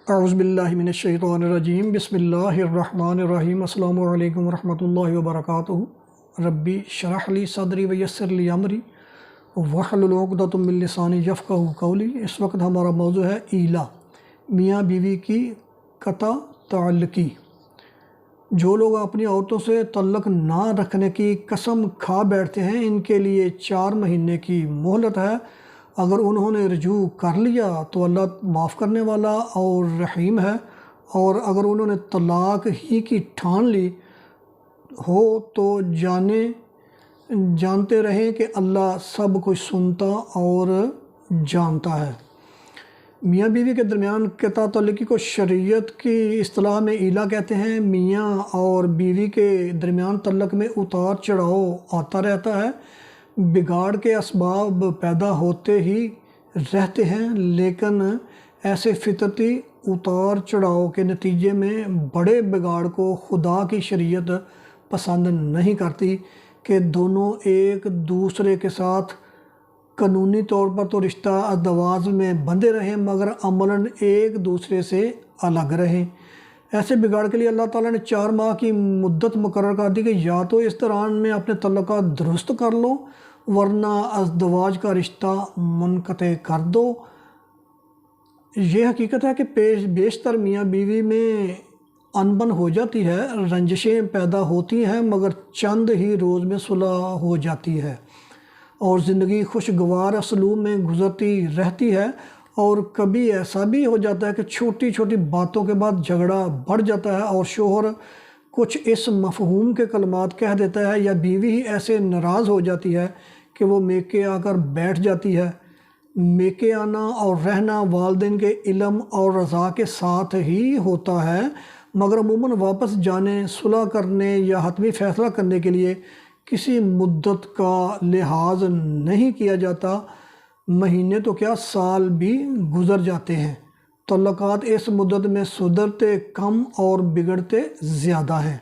اعوذ باللہ من الشیطان الرجیم بسم اللہ الرحمن الرحیم السلام علیکم ورحمۃ اللہ وبرکاتہ ربی شرح لی صدری ویسر لی امری واحلل عقدۃ من لسانی یفقہوا قولی۔ اس وقت ہمارا موضوع ہے ایلا، میاں بیوی کی قطع تعلقی۔ جو لوگ اپنی عورتوں سے تعلق نہ رکھنے کی قسم کھا بیٹھتے ہیں، ان کے لیے 4 مہینے کی مہلت ہے۔ اگر انہوں نے رجوع کر لیا تو اللہ معاف کرنے والا اور رحیم ہے، اور اگر انہوں نے طلاق ہی کی ٹھان لی ہو تو جانتے رہیں کہ اللہ سب کچھ سنتا اور جانتا ہے۔ میاں بیوی کے درمیان قطع تعلقی کو شریعت کی اصطلاح میں ایلا کہتے ہیں۔ میاں اور بیوی کے درمیان تعلق میں اتار چڑھاؤ آتا رہتا ہے، بگاڑ کے اسباب پیدا ہوتے ہی رہتے ہیں، لیکن ایسے فطرتی اتار چڑھاؤ کے نتیجے میں بڑے بگاڑ کو خدا کی شریعت پسند نہیں کرتی کہ دونوں ایک دوسرے کے ساتھ قانونی طور پر تو رشتہ ازدواج میں بندھے رہیں، مگر عملاً ایک دوسرے سے الگ رہیں۔ ایسے بگاڑ کے لیے اللہ تعالیٰ نے 4 ماہ کی مدت مقرر کر دی کہ یا تو اس دوران میں اپنے تعلقات درست کر لو، ورنہ ازدواج کا رشتہ منقطع کر دو۔ یہ حقیقت ہے کہ بیشتر میاں بیوی میں انبن ہو جاتی ہے، رنجشیں پیدا ہوتی ہیں، مگر چند ہی روز میں صلح ہو جاتی ہے اور زندگی خوشگوار اسلوب میں گزرتی رہتی ہے۔ اور کبھی ایسا بھی ہو جاتا ہے کہ چھوٹی چھوٹی باتوں کے بعد جھگڑا بڑھ جاتا ہے اور شوہر کچھ اس مفہوم کے کلمات کہہ دیتا ہے یا بیوی ہی ایسے ناراض ہو جاتی ہے کہ وہ میکے آ کر بیٹھ جاتی ہے۔ میکے آنا اور رہنا والدین کے علم اور رضا کے ساتھ ہی ہوتا ہے، مگر عموماً واپس جانے، صلح کرنے یا حتمی فیصلہ کرنے کے لیے کسی مدت کا لحاظ نہیں کیا جاتا۔ مہینے تو کیا، سال بھی گزر جاتے ہیں۔ تعلقات اس مدت میں سدھرتے کم اور بگڑتے زیادہ ہیں۔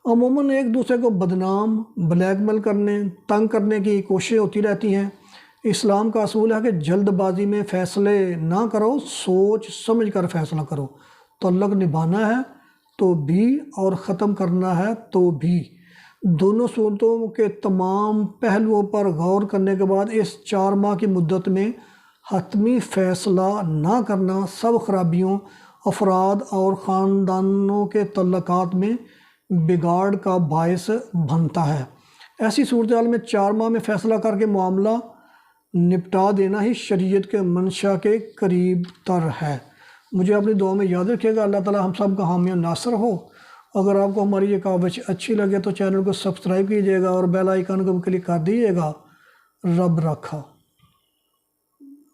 عموماً ایک دوسرے کو بدنام، بلیک میل کرنے، تنگ کرنے کی کوششیں ہوتی رہتی ہیں۔ اسلام کا اصول ہے کہ جلد بازی میں فیصلے نہ کرو، سوچ سمجھ کر فیصلہ کرو۔ تعلق نبھانا ہے تو بھی اور ختم کرنا ہے تو بھی۔ دونوں صورتوں کے تمام پہلوؤں پر غور کرنے کے بعد اس 4 ماہ کی مدت میں حتمی فیصلہ نہ کرنا سب خرابیوں، افراد اور خاندانوں کے تعلقات میں بگاڑ کا باعث بنتا ہے۔ ایسی صورتحال میں 4 ماہ میں فیصلہ کر کے معاملہ نپٹا دینا ہی شریعت کے منشا کے قریب تر ہے۔ مجھے اپنی دعا میں یاد رکھیے گا۔ اللہ تعالی ہم سب کا حامی و ناصر ہو۔ اگر آپ کو ہماری یہ کاوش اچھی لگے تو چینل کو سبسکرائب کیجیے گا اور بیل آئیکن کو کلک کر دیجیے گا۔ رب رکھا۔